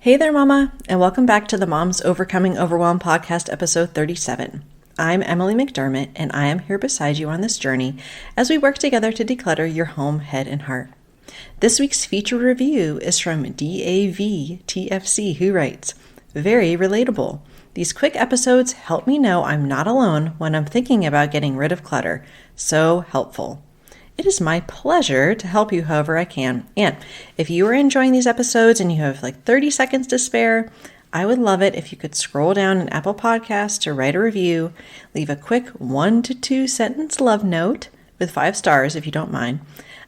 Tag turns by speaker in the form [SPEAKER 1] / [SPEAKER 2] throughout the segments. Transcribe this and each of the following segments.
[SPEAKER 1] Hey there, Mama, and welcome back to the Moms Overcoming Overwhelm podcast, episode 37. I'm Emily McDermott, and I am here beside you on this journey as we work together to declutter your home, head, and heart. This week's feature review is from DAVTFC, who writes, "Very relatable. These quick episodes help me know I'm not alone when I'm thinking about getting rid of clutter. So helpful." It is my pleasure to help you however I can. And if you are enjoying these episodes and you have like 30 seconds to spare, I would love it if you could scroll down an Apple Podcast to write a review, leave a quick 1 to 2 sentence love note with 5 stars if you don't mind,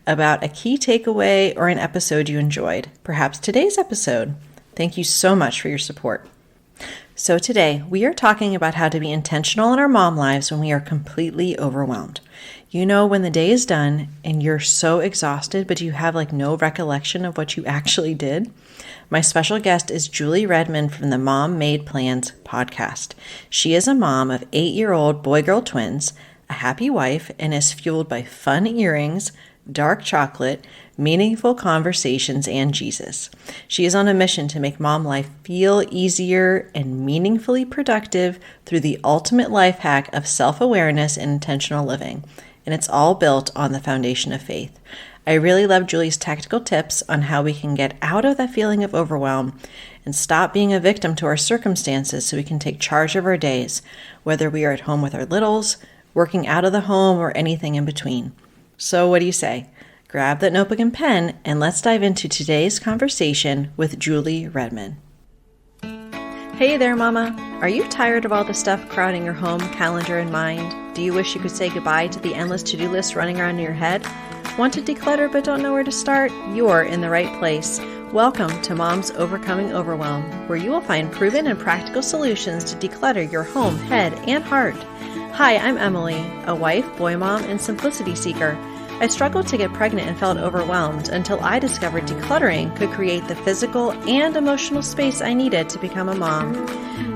[SPEAKER 1] about a key takeaway or an episode you enjoyed, perhaps today's episode. Thank you so much for your support. So today, we are talking about how to be intentional in our mom lives when we are completely overwhelmed. You know, when the day is done and you're so exhausted, but you have like no recollection of what you actually did. My special guest is Julie Redmond from the Mom Made Plans podcast. She is a mom of 8-year-old boy-girl twins, a happy wife, and is fueled by fun earrings, dark chocolate, meaningful conversations, and Jesus. She is on a mission to make mom life feel easier and meaningfully productive through the ultimate life hack of self-awareness and intentional living. And it's all built on the foundation of faith. I really love Julie's tactical tips on how we can get out of that feeling of overwhelm and stop being a victim to our circumstances so we can take charge of our days, whether we are at home with our littles, working out of the home, or anything in between. So what do you say? Grab that notebook and pen, and let's dive into today's conversation with Julie Redmond. Hey there, Mama. Are you tired of all the stuff crowding your home, calendar, and mind? Do you wish you could say goodbye to the endless to-do list running around in your head? Want to declutter but don't know where to start? You're in the right place. Welcome to Moms Overcoming Overwhelm, where you will find proven and practical solutions to declutter your home, head, and heart. Hi, I'm Emily, a wife, boy mom, and simplicity seeker. I struggled to get pregnant and felt overwhelmed until I discovered decluttering could create the physical and emotional space I needed to become a mom.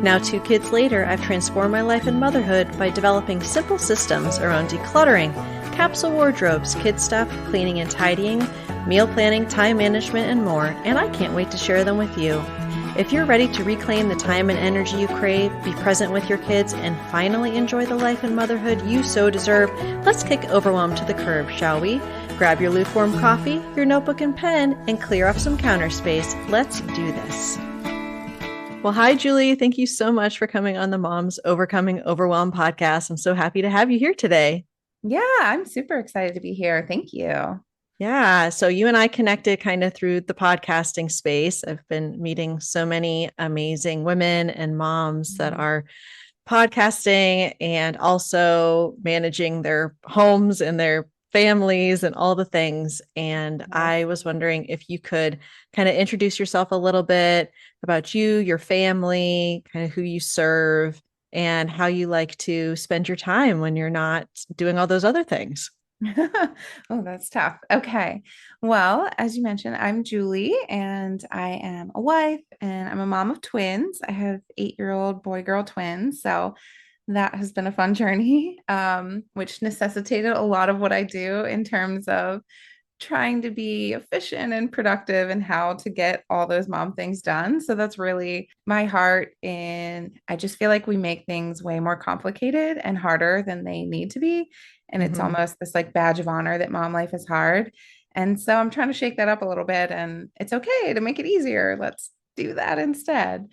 [SPEAKER 1] Now, 2 kids later, I've transformed my life in motherhood by developing simple systems around decluttering, capsule wardrobes, kid stuff, cleaning and tidying, meal planning, time management, and more, and I can't wait to share them with you. If you're ready to reclaim the time and energy you crave, be present with your kids, and finally enjoy the life and motherhood you so deserve, let's kick overwhelm to the curb, shall we? Grab your lukewarm coffee, your notebook and pen, and clear off some counter space. Let's do this. Well, hi, Julie. Thank you so much for coming on the Moms Overcoming Overwhelm podcast. I'm so happy to have you here today.
[SPEAKER 2] Yeah, I'm super excited to be here. Thank you.
[SPEAKER 1] Yeah. So you and I connected kind of through the podcasting space. I've been meeting so many amazing women and moms that are podcasting and also managing their homes and their families and all the things. And I was wondering if you could kind of introduce yourself a little bit about you, your family, kind of who you serve, and how you like to spend your time when you're not doing all those other things.
[SPEAKER 2] Oh, that's tough. Okay. Well, as you mentioned, I'm Julie and I am a wife and I'm a mom of twins. I have 8-year-old boy-girl twins. So that has been a fun journey, which necessitated a lot of what I do in terms of trying to be efficient and productive and how to get all those mom things done. So that's really my heart. And I just feel like we make things way more complicated and harder than they need to be. And it's
[SPEAKER 1] Mm-hmm.
[SPEAKER 2] almost this like badge of honor that mom life is hard. And so I'm trying to shake that up a little bit and it's okay to make it easier. Let's do that instead.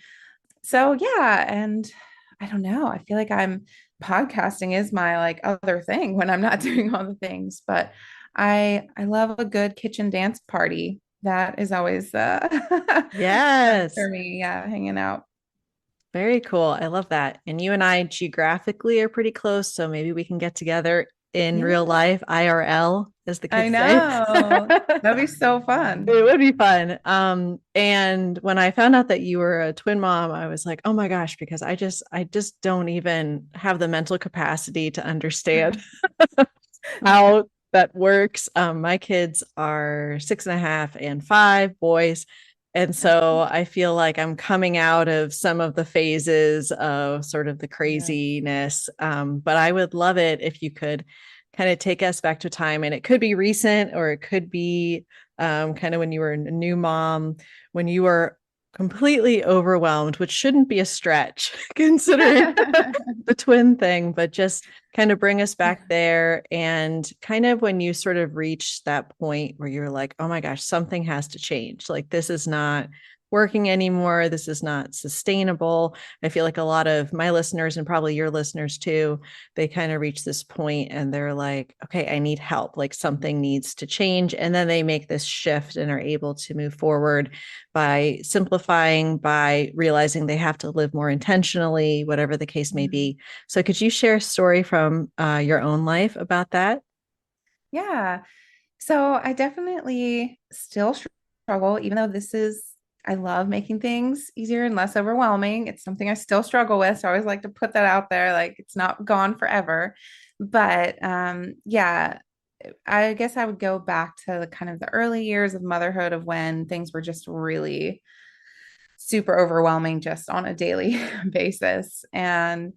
[SPEAKER 2] So yeah, and I don't know. I feel like I'm podcasting is my like other thing when I'm not doing all the things, but I love a good kitchen dance party. That is always fun
[SPEAKER 1] Yes.
[SPEAKER 2] for me. Yeah, hanging out.
[SPEAKER 1] Very cool. I love that. And you and I geographically are pretty close, so maybe we can get together in real
[SPEAKER 2] Yeah,
[SPEAKER 1] life, IRL, as the
[SPEAKER 2] I
[SPEAKER 1] kids say.
[SPEAKER 2] know. That'd be so fun.
[SPEAKER 1] It would be fun. And when I found out that you were a twin mom, I was like, oh my gosh, because I just don't even have the mental capacity to understand how that works. My kids are 6.5 and 5 boys. And so I feel like I'm coming out of some of the phases of sort of the
[SPEAKER 2] Yeah.
[SPEAKER 1] craziness. But I would love it if you could kind of take us back to time. And it could be recent or it could be kind of when you were a new mom, when you were completely overwhelmed, which shouldn't be a stretch considering the twin thing, but just kind of bring us back there. And kind of when you sort of reach that point where you're like, oh my gosh, something has to change. Like, this is not working anymore. This is not sustainable. I feel like a lot of my listeners and probably your listeners too, they kind of reach this point and they're like, okay, I need help. Like, something needs to change. And then they make this shift and are able to move forward by simplifying, by realizing they have to live more intentionally, whatever the case may
[SPEAKER 2] Mhm.
[SPEAKER 1] be. So, could you share a story from your own life about that?
[SPEAKER 2] Yeah. So I definitely still struggle, even though I love making things easier and less overwhelming. It's something I still struggle with. So I always like to put that out there, like it's not gone forever. But yeah, I guess I would go back to the kind of the early years of motherhood of when things were just really super overwhelming just on a daily basis. And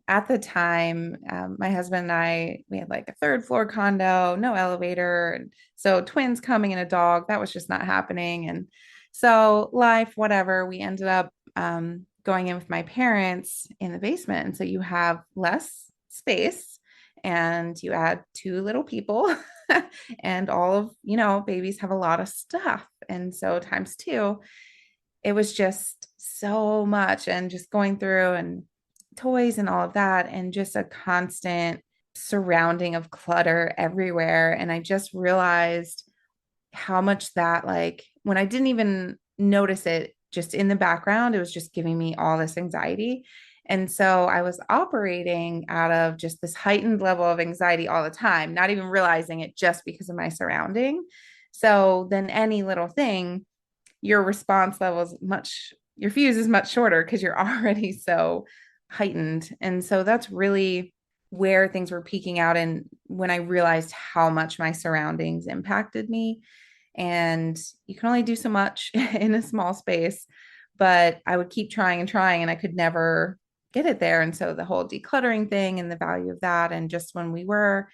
[SPEAKER 2] at the time, my husband and we had like a third floor condo, no elevator. And so twins coming and a dog, that was just not happening. And so life, whatever, we ended up going in with my parents in the basement. And so you have less space and you add two little people and all of, babies have a lot of stuff. And so times two, it was just so much and just going through and toys and all of that and just a constant surrounding of clutter everywhere. And I just realized how much that, like, when I didn't even notice it, just in the background, it was just giving me all this anxiety. And so I was operating out of just this heightened level of anxiety all the time, not even realizing it just because of my surrounding. So then any little thing, your response level is your fuse is much shorter because you're already so heightened. And so that's really where things were peaking out. And when I realized how much my surroundings impacted me, and you can only do so much in a small space, but I would keep trying and trying, and I could never get it there. And so the whole decluttering thing and the value of that, and just when we were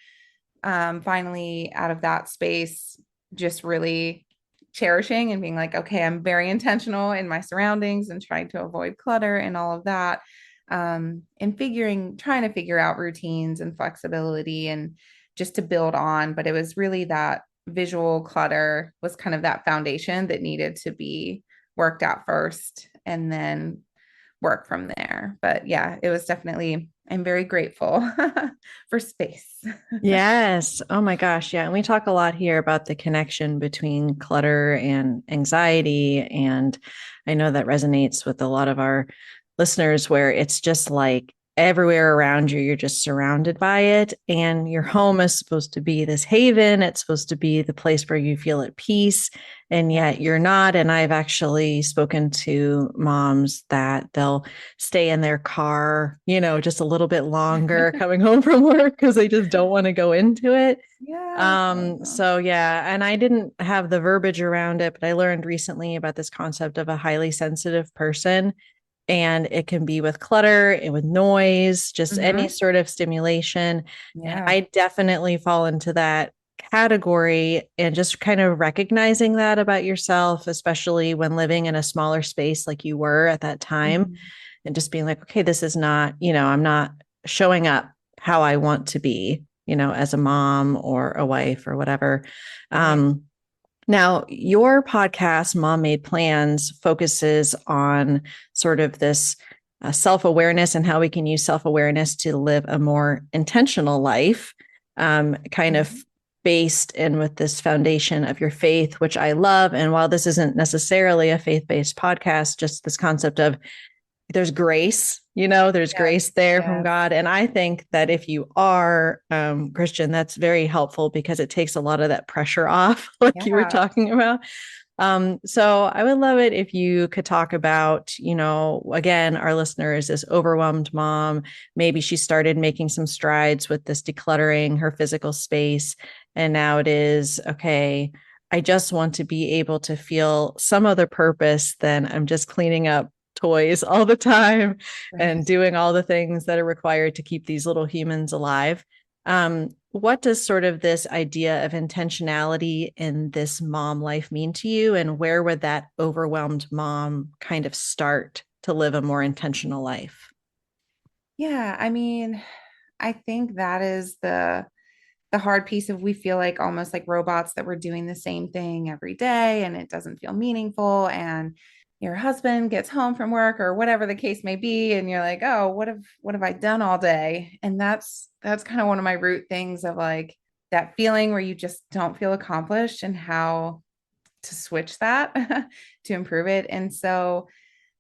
[SPEAKER 2] finally out of that space, just really cherishing and being like, okay, I'm very intentional in my surroundings and trying to avoid clutter and all of that. And trying to figure out routines and flexibility and just to build on. But it was really that visual clutter was kind of that foundation that needed to be worked out first and then work from there. But yeah, it was definitely, I'm very grateful for space.
[SPEAKER 1] Yes. Oh my gosh. Yeah. And we talk a lot here about the connection between clutter and anxiety. And I know that resonates with a lot of our listeners where it's just like everywhere around you, you're just surrounded by it. And your home is supposed to be this haven. It's supposed to be the place where you feel at peace. And
[SPEAKER 2] Yeah.
[SPEAKER 1] yet you're not. And I've actually spoken to moms that they'll stay in their car, just a little bit longer coming home from work because they just don't want to go into it.
[SPEAKER 2] Yes.
[SPEAKER 1] So yeah, and I didn't have the verbiage around it, but I learned recently about this concept of a highly sensitive person. And it can be with clutter and with noise, just any
[SPEAKER 2] Hmm.
[SPEAKER 1] sort of stimulation. And
[SPEAKER 2] Yeah.
[SPEAKER 1] I definitely fall into that category, and just kind of recognizing that about yourself, especially when living in a smaller space like you were at that time,
[SPEAKER 2] Mhm.
[SPEAKER 1] and just being like, okay, this is not, I'm not showing up how I want to be, as a mom or a wife or whatever.
[SPEAKER 2] Right.
[SPEAKER 1] Um, Now, your podcast, Mom Made Plans, focuses on sort of this self awareness and how we can use self awareness to live a more intentional life, kind of
[SPEAKER 2] Mhm.
[SPEAKER 1] based in with this foundation of your faith, which I love. And while this isn't necessarily a faith based podcast, just this concept of there's grace, there's
[SPEAKER 2] Yes.
[SPEAKER 1] grace there from
[SPEAKER 2] Yes.
[SPEAKER 1] God. And I think that if you are Christian, that's very helpful because it takes a lot of that pressure off, like you were
[SPEAKER 2] Yeah.
[SPEAKER 1] talking about. So I would love it if you could talk about, again, our listener is this overwhelmed mom. Maybe she started making some strides with this decluttering her physical space. And now it is, okay, I just want to be able to feel some other purpose than I'm just cleaning up toys all the time and
[SPEAKER 2] Right.
[SPEAKER 1] doing all the things that are required to keep these little humans alive. what does sort of this idea of intentionality in this mom life mean to you? And where would that overwhelmed mom kind of start to live a more intentional life?
[SPEAKER 2] Yeah, I mean, I think that is the hard piece of we feel like almost like robots that we're doing the same thing every day and it doesn't feel meaningful. And your husband gets home from work or whatever the case may be, and you're like, oh, what have I done all day? And that's kind of one of my root things of like that feeling where you just don't feel accomplished and how to switch that to improve it. And so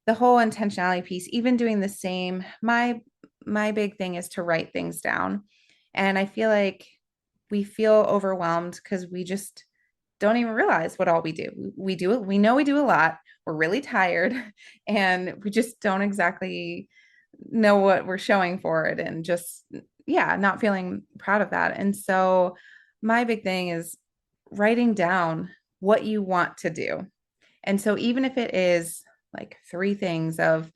[SPEAKER 2] the whole intentionality piece, even doing the same, my big thing is to write things down. And I feel like we feel overwhelmed because we just don't even realize what all we do. We do it, we know we do a lot. We're really tired and we just don't exactly know what we're showing for it and just yeah, not feeling proud of that. And so my big thing is writing down what you want to do. And so even if it is like three things of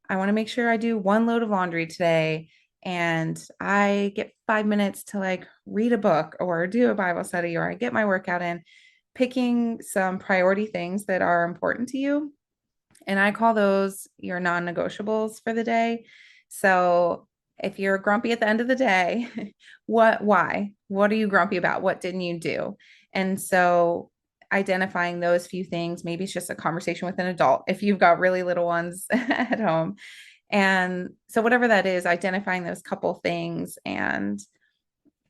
[SPEAKER 2] I want to make sure I do one load of laundry today and I get 5 minutes to like read a book or do a Bible study or I get my workout in, picking some priority things that are important to you. And I call those your non-negotiables for the day. So if you're grumpy at the end of the day, why? What are you grumpy about? What didn't you do? And so identifying those few things, maybe it's just a conversation with an adult if you've got really little ones at home. And so whatever that is, identifying those couple things and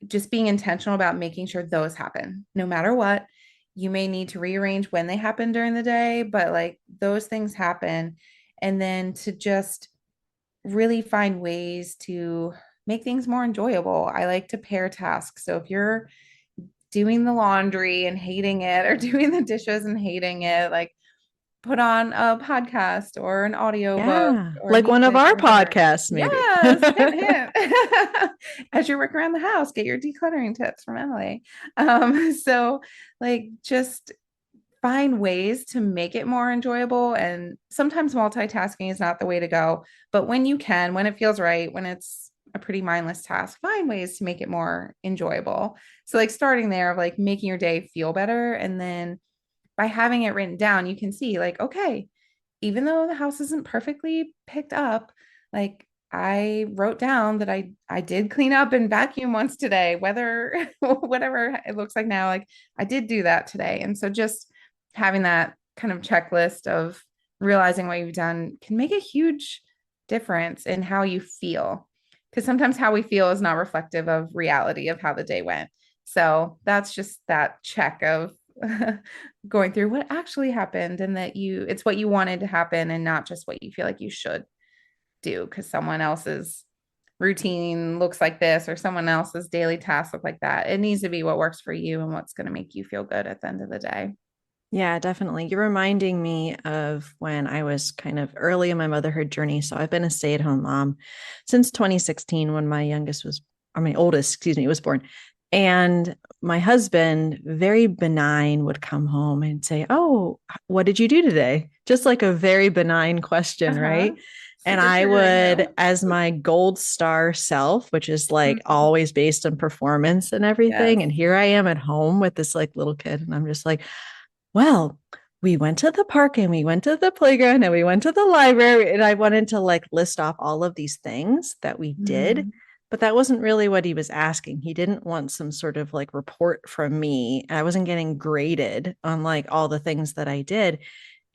[SPEAKER 2] just being intentional about making sure those happen no matter what. You may need to rearrange when they happen during the day, but like those things happen. And then to just really find ways to make things more enjoyable. I like to pair tasks. So if you're doing the laundry and hating it or doing the dishes and hating it, like put on a podcast or an audiobook
[SPEAKER 1] Yeah,
[SPEAKER 2] or
[SPEAKER 1] like one of
[SPEAKER 2] music
[SPEAKER 1] our
[SPEAKER 2] or whatever.
[SPEAKER 1] podcasts, maybe.
[SPEAKER 2] Yes, hint, hint. As you work around the house, get your decluttering tips from Emily. So like just find ways to make it more enjoyable. And sometimes multitasking is not the way to go, but when you can, when it feels right, when it's a pretty mindless task, find ways to make it more enjoyable. So like starting there of like making your day feel better and then by having it written down, you can see like, okay, even though the house isn't perfectly picked up, like I wrote down that I did clean up and vacuum once today, whether whatever it looks like now, like I did do that today. And so just having that kind of checklist of realizing what you've done can make a huge difference in how you feel. Because sometimes how we feel is not reflective of reality of how the day went. So that's just that check of going through what actually happened and that it's what you wanted to happen and not just what you feel like you should do because someone else's routine looks like this or someone else's daily tasks look like that. It needs to be what works for you and what's going to make you feel good at the end of the day.
[SPEAKER 1] Yeah, definitely. You're reminding me of when I was kind of early in my motherhood journey. So I've been a stay-at-home mom since 2016 when my youngest was, or my oldest, excuse me, was born. And my husband, very benign, would come home and say, "Oh, what did you do today?" Just like a very benign question,
[SPEAKER 2] Uh-huh.
[SPEAKER 1] right? And
[SPEAKER 2] Super
[SPEAKER 1] I
[SPEAKER 2] triggering
[SPEAKER 1] would,
[SPEAKER 2] though.
[SPEAKER 1] as my gold star self, which is like
[SPEAKER 2] Mhm.
[SPEAKER 1] always based on performance and everything.
[SPEAKER 2] Yes.
[SPEAKER 1] And here I am at home with this like little kid, and I'm just like, well, we went to the park and we went to the playground and we went to the library. And I wanted to like list off all of these things that we did,
[SPEAKER 2] Mhm.
[SPEAKER 1] but that wasn't really what he was asking. He didn't want some sort of like report from me. I wasn't getting graded on like all the things that I did.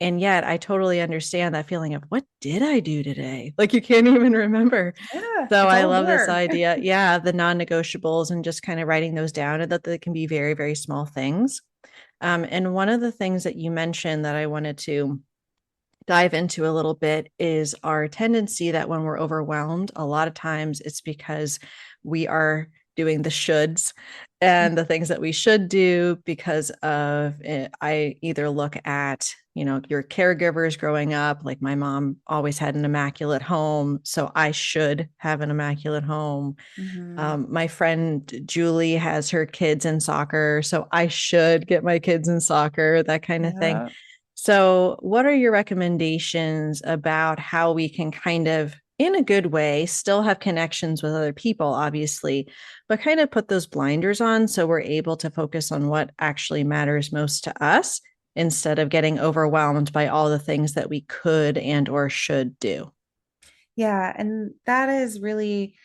[SPEAKER 1] And yet I totally understand that feeling of what did I do today? Like you can't even remember.
[SPEAKER 2] Yeah,
[SPEAKER 1] So
[SPEAKER 2] it's
[SPEAKER 1] I
[SPEAKER 2] all a
[SPEAKER 1] love this
[SPEAKER 2] blur.
[SPEAKER 1] idea. Yeah, the non-negotiables and just kind of writing those down and that they can be very, very small things. And one of the things that you mentioned that I wanted to dive into a little bit is our tendency that when we're overwhelmed, a lot of times it's because we are doing the shoulds and the things that we should do because of it. I either look at, your caregivers growing up, like my mom always had an immaculate home, so I should have an immaculate home.
[SPEAKER 2] Mhm.
[SPEAKER 1] My friend Julie has her kids in soccer, so I should get my kids in soccer, that kind of thing.
[SPEAKER 2] Yeah.
[SPEAKER 1] So, what are your recommendations about how we can kind of in a good way, still have connections with other people, obviously, but kind of put those blinders on so we're able to focus on what actually matters most to us instead of getting overwhelmed by all the things that we could and or should do.
[SPEAKER 2] Yeah, and that is really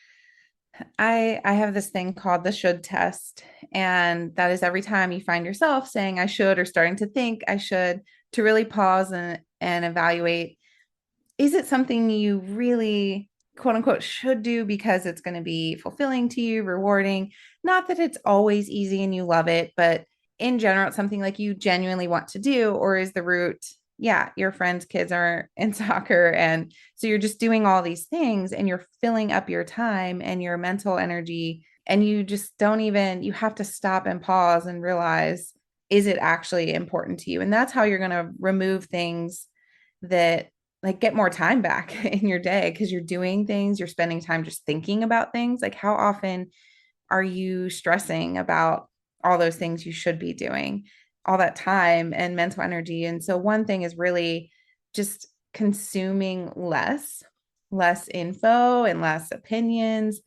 [SPEAKER 2] I have this thing called the should test, and that is every time you find yourself saying I should or starting to think I should, to really pause and evaluate, is it something you really quote unquote should do because it's going to be fulfilling to you, rewarding? Not that it's always easy and you love it, but in general, it's something like you genuinely want to do, or is the root, yeah, your friends' kids are in soccer. And so you're just doing all these things and you're filling up your time and your mental energy. And you just don't even, you have to stop and pause and realize, is it actually important to you? And that's how you're going to remove things that like get more time back in your day because you're doing things, you're spending time just thinking about things. Like, how often are you stressing about all those things you should be doing, all that time and mental energy? And so, one thing is really just consuming less info and less opinions.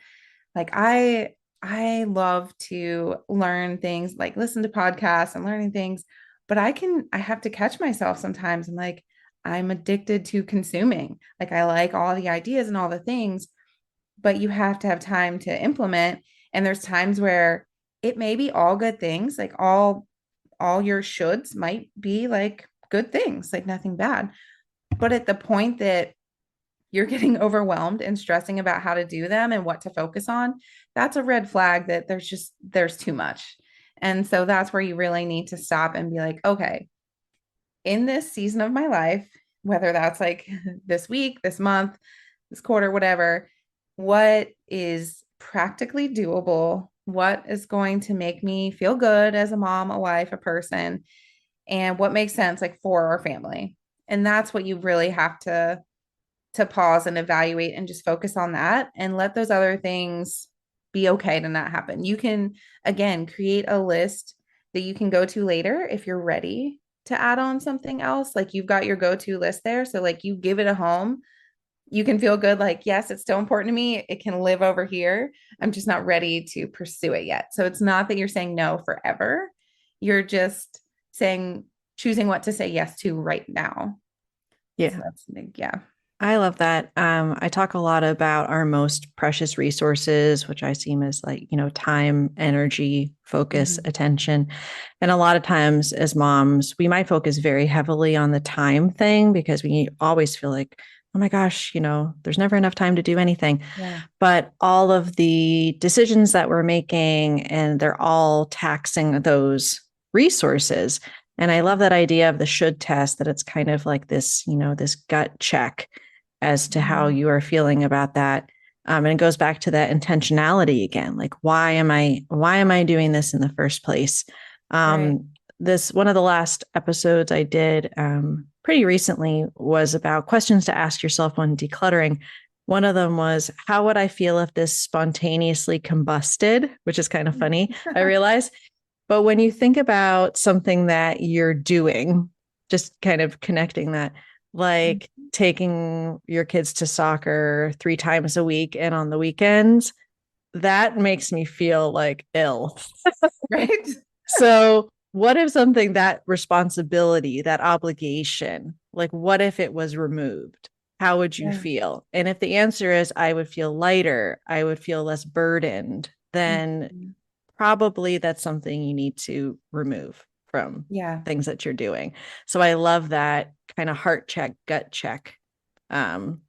[SPEAKER 2] Like, I love to learn things, like listen to podcasts and learning things, but I have to catch myself sometimes. I'm like, I'm addicted to consuming. Like, I like all the ideas and all the things, but you have to have time to implement. And there's times where it may be all good things, like all your shoulds might be like good things, like nothing bad. But at the point that you're getting overwhelmed and stressing about how to do them and what to focus on, that's a red flag that there's too much. And so that's where you really need to stop and be like, okay, in this season of my life, whether that's like this week, this month, this quarter, whatever, what is practically doable? What is going to make me feel good as a mom, a wife, a person, and what makes sense like for our family? And that's what you really have to pause and evaluate and just focus on that and let those other things be okay to not happen. You can, again, create a list that you can go to later if you're ready to add on something else. Like, you've got your go to list there. So, like, you give it a home. You can feel good, like, yes, it's still important to me. It can live over here. I'm just not ready to pursue it yet. So, it's not that you're saying no forever. You're just saying, choosing what to say yes to right now. So,
[SPEAKER 1] Yeah.
[SPEAKER 2] that's big. Yeah.
[SPEAKER 1] I love that. I talk a lot about our most precious resources, which I see as like, time, energy, focus,
[SPEAKER 2] Mhm.
[SPEAKER 1] attention. And a lot of times as moms, we might focus very heavily on the time thing because we always feel like, oh my gosh, there's never enough time to do anything.
[SPEAKER 2] Yeah.
[SPEAKER 1] But all of the decisions that we're making, and they're all taxing those resources. And I love that idea of the should test, that it's kind of like this, this gut check as to how
[SPEAKER 2] Mhm.
[SPEAKER 1] you are feeling about that. And it goes back to that intentionality again. Like, why am I doing this in the first place?
[SPEAKER 2] Right.
[SPEAKER 1] This one of the last episodes I did pretty recently was about questions to ask yourself when decluttering. One of them was, how would I feel if this spontaneously combusted? Which is kind of funny, I realize. But when you think about something that you're doing, just kind of connecting that, like taking your kids to soccer 3 times a week and on the weekends, that makes me feel like ill.
[SPEAKER 2] Right.
[SPEAKER 1] So, what if something, that responsibility, that obligation, like what if it was removed? How would you
[SPEAKER 2] Yeah.
[SPEAKER 1] feel? And if the answer is I would feel lighter, I would feel less burdened, then
[SPEAKER 2] Mhm.
[SPEAKER 1] probably that's something you need to remove from
[SPEAKER 2] Yeah.
[SPEAKER 1] things that you're doing. So I love that kind of heart check, gut check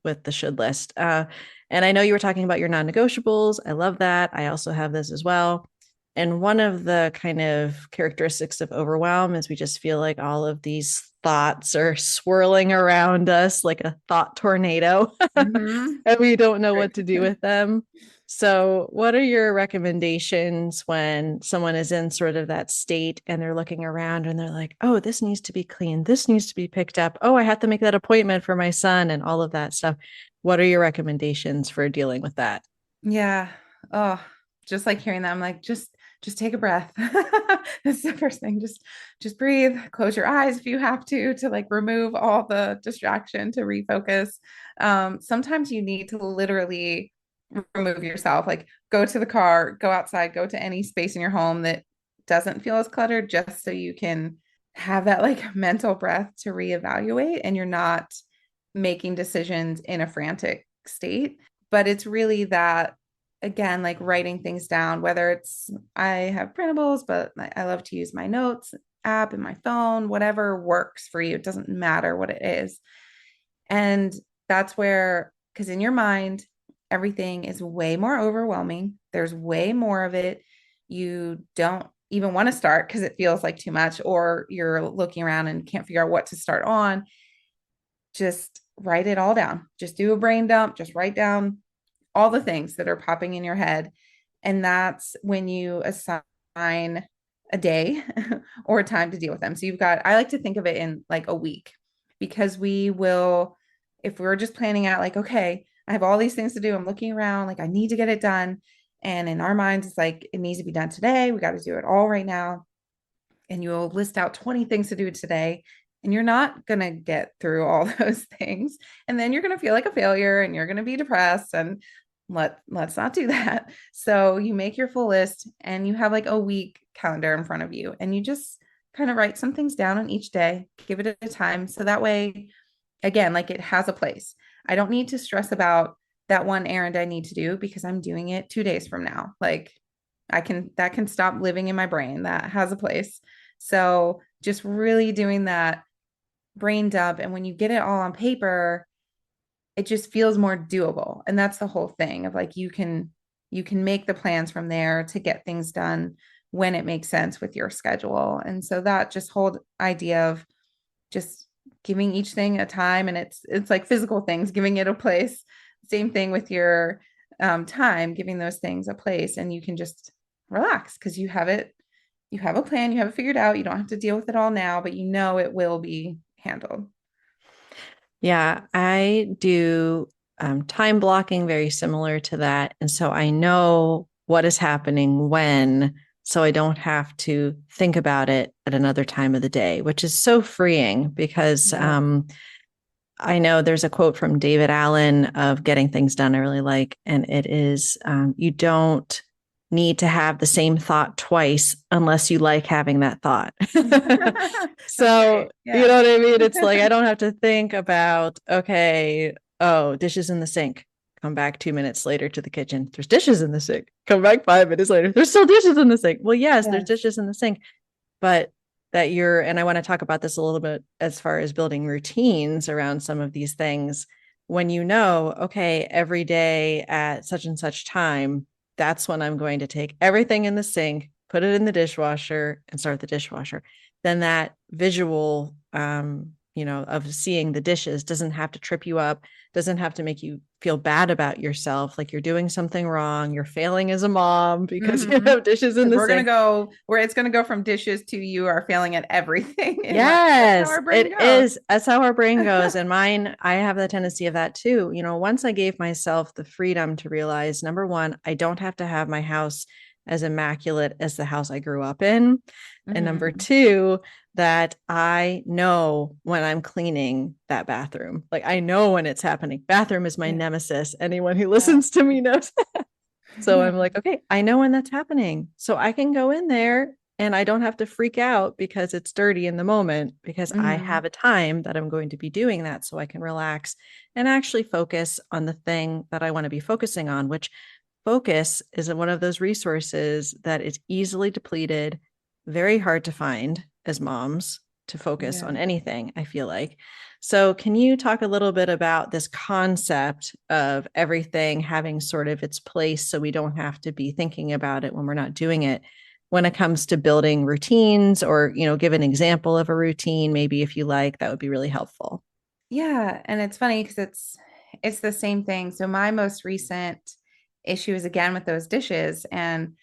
[SPEAKER 1] with the should list. And I know you were talking about your non negotiables. I love that. I also have this as well. And one of the kind of characteristics of overwhelm is we just feel like all of these thoughts are swirling around us like a thought tornado,
[SPEAKER 2] Hmm.
[SPEAKER 1] and we don't know
[SPEAKER 2] Right.
[SPEAKER 1] what to do with them. So, what are your recommendations when someone is in sort of that state and they're looking around and they're like, oh, this needs to be cleaned. This needs to be picked up. Oh, I have to make that appointment for my son and all of that stuff. What are your recommendations for dealing with that?
[SPEAKER 2] Yeah. Oh, just like hearing that, I'm like, just just take a breath. That's the first thing. Just breathe, close your eyes if you have to like remove all the distraction to refocus. Sometimes you need to literally remove yourself, like go to the car, go outside, go to any space in your home that doesn't feel as cluttered, just so you can have that like mental breath to reevaluate and you're not making decisions in a frantic state. But it's really that, again, like writing things down, whether it's I have printables, but I love to use my notes app in my phone, whatever works for you. It doesn't matter what it is. And that's where, because in your mind, everything is way more overwhelming. There's way more of it. You don't even want to start because it feels like too much, or you're looking around and can't figure out what to start on. Just write it all down. Just do a brain dump. Just write down all the things that are popping in your head. And that's when you assign a day or a time to deal with them. So you've got, I like to think of it in like a week, because we will, if we're just planning out like, okay, I have all these things to do, I'm looking around, like I need to get it done. And in our minds, it's like, it needs to be done today. We got to do it all right now. And you'll list out 20 things to do today. And you're not going to get through all those things. And then you're going to feel like a failure and you're going to be depressed. And let's not do that. So you make your full list and you have like a week calendar in front of you, and you just kind of write some things down on each day, give it a time. So that way, again, like it has a place. I don't need to stress about that one errand I need to do because I'm doing it 2 days from now. Like that can stop living in my brain. That has a place. So just really doing that brain dump. And when you get it all on paper, it just feels more doable. And that's the whole thing of like, you can make the plans from there to get things done when it makes sense with your schedule. And so that just whole idea of just giving each thing a time, and it's like physical things, giving it a place. Same thing with your time, giving those things a place, and you can just relax because you have it, you have a plan, you have it figured out. You don't have to deal with it all now, but you know it will be handled.
[SPEAKER 1] Yeah, I do time blocking very similar to that. And so I know what is happening when, so I don't have to think about it at another time of the day, which is so freeing because
[SPEAKER 2] Yeah.
[SPEAKER 1] I know there's a quote from David Allen of getting things done I really like, and it is you don't need to have the same thought twice unless you like having that thought.
[SPEAKER 2] That's
[SPEAKER 1] So,
[SPEAKER 2] great.
[SPEAKER 1] you
[SPEAKER 2] Yeah.
[SPEAKER 1] know what I mean? It's like I don't have to think about, okay, oh, dishes in the sink. Come back 2 minutes later to the kitchen. There's dishes in the sink. Come back 5 minutes later. There's still dishes in the sink. Well, yes, there's
[SPEAKER 2] Yes.
[SPEAKER 1] dishes in the sink, but that you're, and I want to talk about this a little bit as far as building routines around some of these things. When you know, okay, every day at such and such time, that's when I'm going to take everything in the sink, put it in the dishwasher, and start the dishwasher. Then that visual, of seeing the dishes doesn't have to trip you up, doesn't have to make you feel bad about yourself, like you're doing something wrong, you're failing as a mom because you
[SPEAKER 2] Mm-hmm.
[SPEAKER 1] have dishes in
[SPEAKER 2] Because
[SPEAKER 1] the
[SPEAKER 2] we're gonna
[SPEAKER 1] sink.
[SPEAKER 2] go where it's gonna go from dishes to you are failing at everything in life. That's how
[SPEAKER 1] Yes,
[SPEAKER 2] our brain
[SPEAKER 1] it
[SPEAKER 2] goes.
[SPEAKER 1] is. That's how our brain goes. And mine, I have the tendency of that too. Once I gave myself the freedom to realize, number one, I don't have to have my house as immaculate as the house I grew up in. And number
[SPEAKER 2] Mm-hmm.
[SPEAKER 1] two, that I know when I'm cleaning that bathroom. Like I know when it's happening. Bathroom is my
[SPEAKER 2] Yeah.
[SPEAKER 1] nemesis. Anyone who
[SPEAKER 2] Yeah.
[SPEAKER 1] listens to me knows. So I'm like, okay, I know when that's happening. So I can go in there and I don't have to freak out because it's dirty in the moment because I
[SPEAKER 2] Mm-hmm.
[SPEAKER 1] have a time that I'm going to be doing that so I can relax and actually focus on the thing that I want to be focusing on, which focus is one of those resources that is easily depleted, very hard to find as moms to focus on
[SPEAKER 2] Yeah.
[SPEAKER 1] anything, I feel like. So, can you talk a little bit about this concept of everything having sort of its place so we don't have to be thinking about it when we're not doing it when it comes to building routines or, give an example of a routine, maybe if you like, that would be really helpful.
[SPEAKER 2] Yeah. And it's funny because it's the same thing. So my most recent issue is again with those dishes. And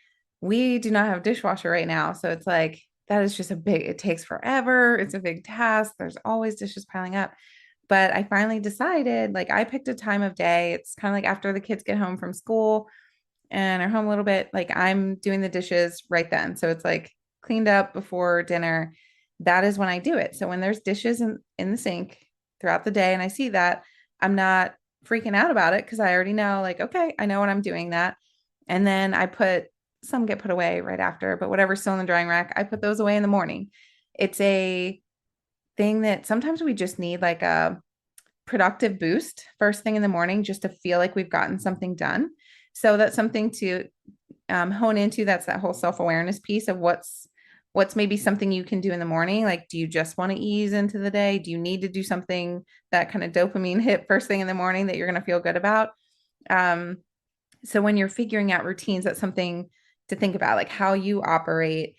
[SPEAKER 2] we do not have a dishwasher right now. So it's like that is just it takes forever. It's a big task. There's always dishes piling up. But I finally decided, like, I picked a time of day. It's kind of like after the kids get home from school. and are home a little bit, like I'm doing the dishes right then. So it's like cleaned up before dinner. That is when I do it. So when there's dishes in the sink throughout the day and I see that, I'm not freaking out about it because I already know, like, okay, I know when I'm doing that. And then I put some get put away right after, but whatever's still in the drying rack, I put those away in the morning. It's a thing that sometimes we just need like a productive boost first thing in the morning just to feel like we've gotten something done. So that's something to hone into. That's that whole self-awareness piece of what's maybe something you can do in the morning. Like, do you just want to ease into the day? Do you need to do something that kind of dopamine hit first thing in the morning that you're going to feel good about? Um, so when you're figuring out routines, that's something to think about, like how you operate.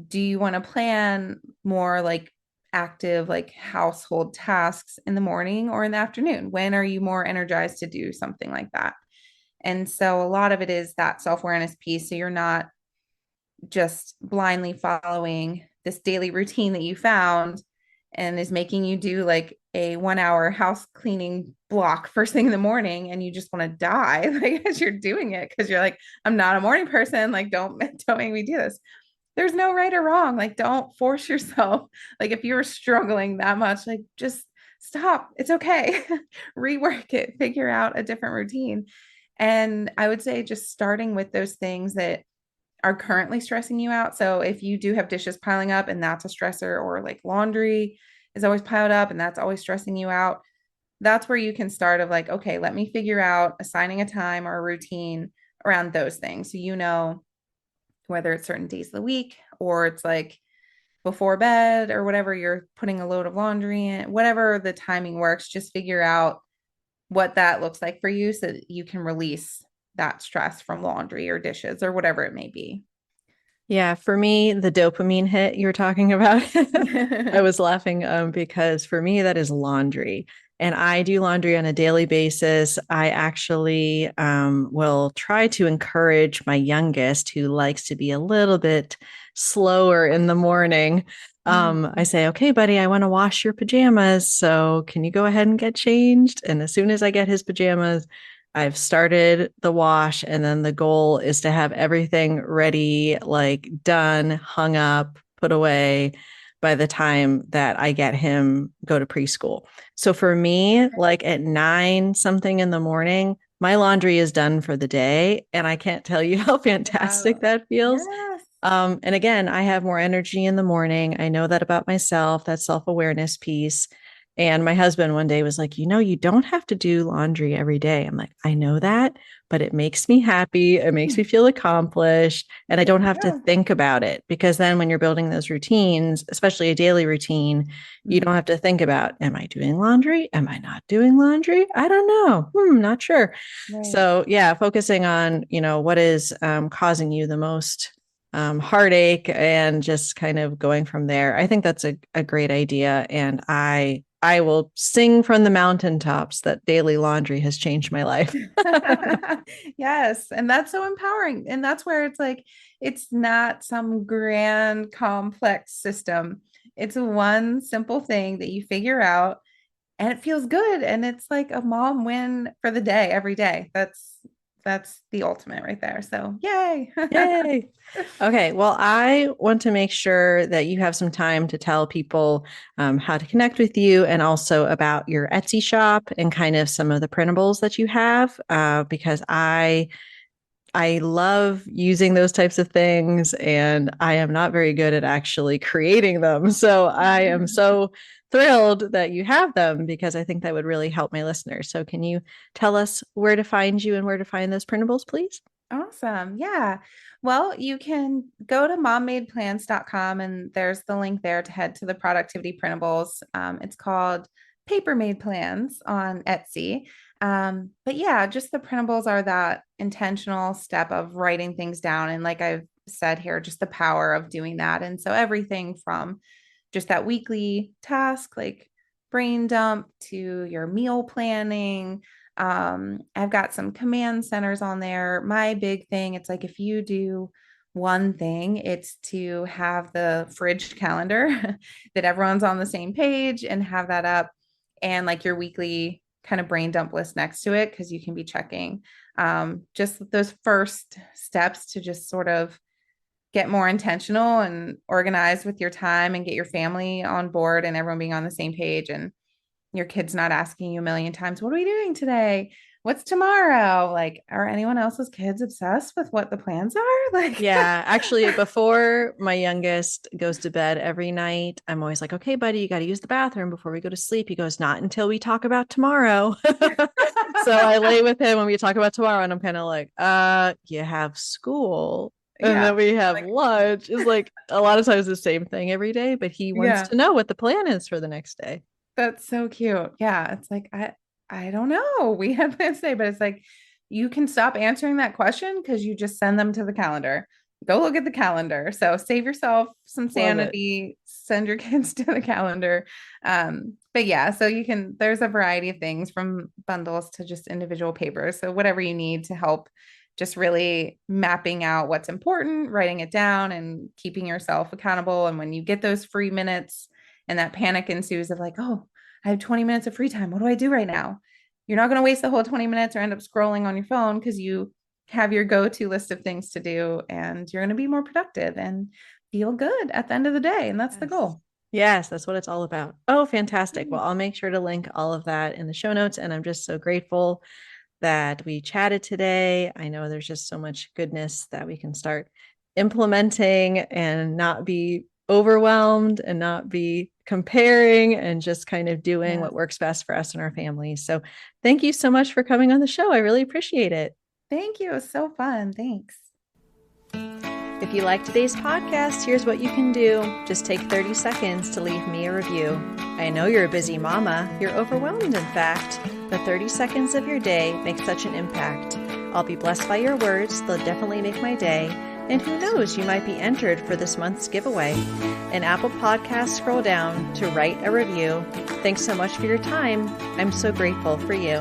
[SPEAKER 2] Do you want to plan more like active, like household tasks in the morning or in the afternoon? When are you more energized to do something like that? And so a lot of it is that self-awareness piece. So you're not just blindly following this daily routine that you found and is making you do like a 1 hour house cleaning block first thing in the morning and you just want to die like as you're doing it because you're like, I'm not a morning person, like don't make me do this. There's no right or wrong. Like don't force yourself. Like if you're struggling that much, like just stop. It's okay. Rework it, figure out a different routine. And I would say just starting with those things that are currently stressing you out. So if you do have dishes piling up and that's a stressor, or like laundry is always piled up and that's always stressing you out, that's where you can start of like, okay, let me figure out assigning a time or a routine around those things. So you know whether it's certain days of the week or it's like before bed or whatever, you're putting a load of laundry in, whatever the timing works, just figure out what that looks like for you so that you can release that stress from laundry or dishes or whatever it may be.
[SPEAKER 1] Yeah, for me, the dopamine hit you're talking about, I was laughing because for me, that is laundry. And I do laundry on a daily basis. I actually will try to encourage my youngest, who likes to be a little bit slower in the morning. I say, okay, buddy, I want to wash your pajamas. So can you go ahead and get changed? And as soon as I get his pajamas, I've started the wash, and then the goal is to have everything ready, like done, hung up, put away by the time that I get him go to preschool. So for me, like at 9 something in the morning, my laundry is done for the day. And I can't tell you how fantastic
[SPEAKER 2] Wow.
[SPEAKER 1] that feels.
[SPEAKER 2] Yes.
[SPEAKER 1] And again, I have more energy in the morning. I know that about myself, that self awareness piece. And my husband one day was like, you don't have to do laundry every day. I'm like, I know that, but it makes me happy. It makes me feel accomplished. And I
[SPEAKER 2] There
[SPEAKER 1] don't
[SPEAKER 2] you
[SPEAKER 1] have to
[SPEAKER 2] go.
[SPEAKER 1] think about it because then when you're building those routines, especially a daily routine, you don't
[SPEAKER 2] Mhm.
[SPEAKER 1] have to think about, am I doing laundry? Am I not doing laundry? I don't know. Not sure.
[SPEAKER 2] Right.
[SPEAKER 1] So yeah, focusing on, what is causing you the most heartache and just kind of going from there. I think that's a great idea. And I will sing from the mountaintops that daily laundry has changed my life.
[SPEAKER 2] Yes, and that's so empowering. And that's where it's like it's not some grand complex system. It's one simple thing that you figure out and it feels good and it's like a mom win for the day every day. That's the ultimate right there. So, yay.
[SPEAKER 1] Yay. Okay. Well, I want to make sure that you have some time to tell people how to connect with you and also about your Etsy shop and kind of some of the printables that you have, because I love using those types of things and I am not very good at actually creating them. So I am so thrilled that you have them because I think that would really help my listeners. So can you tell us where to find you and where to find those printables, please?
[SPEAKER 2] Awesome. Yeah. Well, you can go to mommadeplans.com and there's the link there to head to the productivity printables. It's called Paper Made Plans on Etsy. But yeah, just the printables are that intentional step of writing things down. And like I've said here, just the power of doing that. And so everything from just that weekly task, like brain dump, to your meal planning. I've got some command centers on there. My big thing, it's like if you do one thing, it's to have the fridge calendar that everyone's on the same page and have that up and like your weekly kind of brain dump list next to it because you can be checking just those first steps to just sort of get more intentional and organized with your time and get your family on board and everyone being on the same page and your kids not asking you a million times, what are we doing today? What's tomorrow? Like, are anyone else's kids obsessed with what the plans are? Like,
[SPEAKER 1] Yeah, actually, before my youngest goes to bed every night, I'm always like, okay, buddy, you got to use the bathroom before we go to sleep. He goes, not until we talk about tomorrow. So I lay with him when we talk about tomorrow, and I'm kind of like, you have school. And
[SPEAKER 2] yeah,
[SPEAKER 1] then we have
[SPEAKER 2] like,
[SPEAKER 1] lunch. It's like a lot of times the same thing every day, but he wants
[SPEAKER 2] yeah,
[SPEAKER 1] to know what the plan is for the next day.
[SPEAKER 2] that's so cute. Yeah, it's like I don't know. We had plans today, but it's like you can stop answering that question because you just send them to the calendar. Go look at the calendar. So save yourself some
[SPEAKER 1] Love it.
[SPEAKER 2] sanity, send your kids to the calendar. But yeah, so you can, there's a variety of things from bundles to just individual papers. So whatever you need to help just really mapping out what's important, writing it down and keeping yourself accountable. And when you get those free minutes and that panic ensues of like, oh, I have 20 minutes of free time. What do I do right now? You're not going to waste the whole 20 minutes or end up scrolling on your phone because you have your go-to list of things to do and you're going to be more productive and feel good at the end of the day. And that's the
[SPEAKER 1] Yes.
[SPEAKER 2] goal.
[SPEAKER 1] Yes, that's what it's all about. Oh, fantastic. Well, I'll make sure to link all of that in the show notes. And I'm just so grateful that we chatted today. I know there's just so much goodness that we can start implementing and not be overwhelmed and not be comparing and just kind of doing
[SPEAKER 2] Yes.
[SPEAKER 1] what works best for us and our families. So thank you so much for coming on the show. I really appreciate it.
[SPEAKER 2] Thank you. It was so fun. Thanks.
[SPEAKER 1] If you like today's podcast, here's what you can do. Just take 30 seconds to leave me a review. I know you're a busy mama. You're overwhelmed, in fact. But 30 seconds of your day makes such an impact. I'll be blessed by your words. They'll definitely make my day. And who knows, you might be entered for this month's giveaway. In Apple Podcasts, scroll down to write a review. Thanks so much for your time. I'm so grateful for you.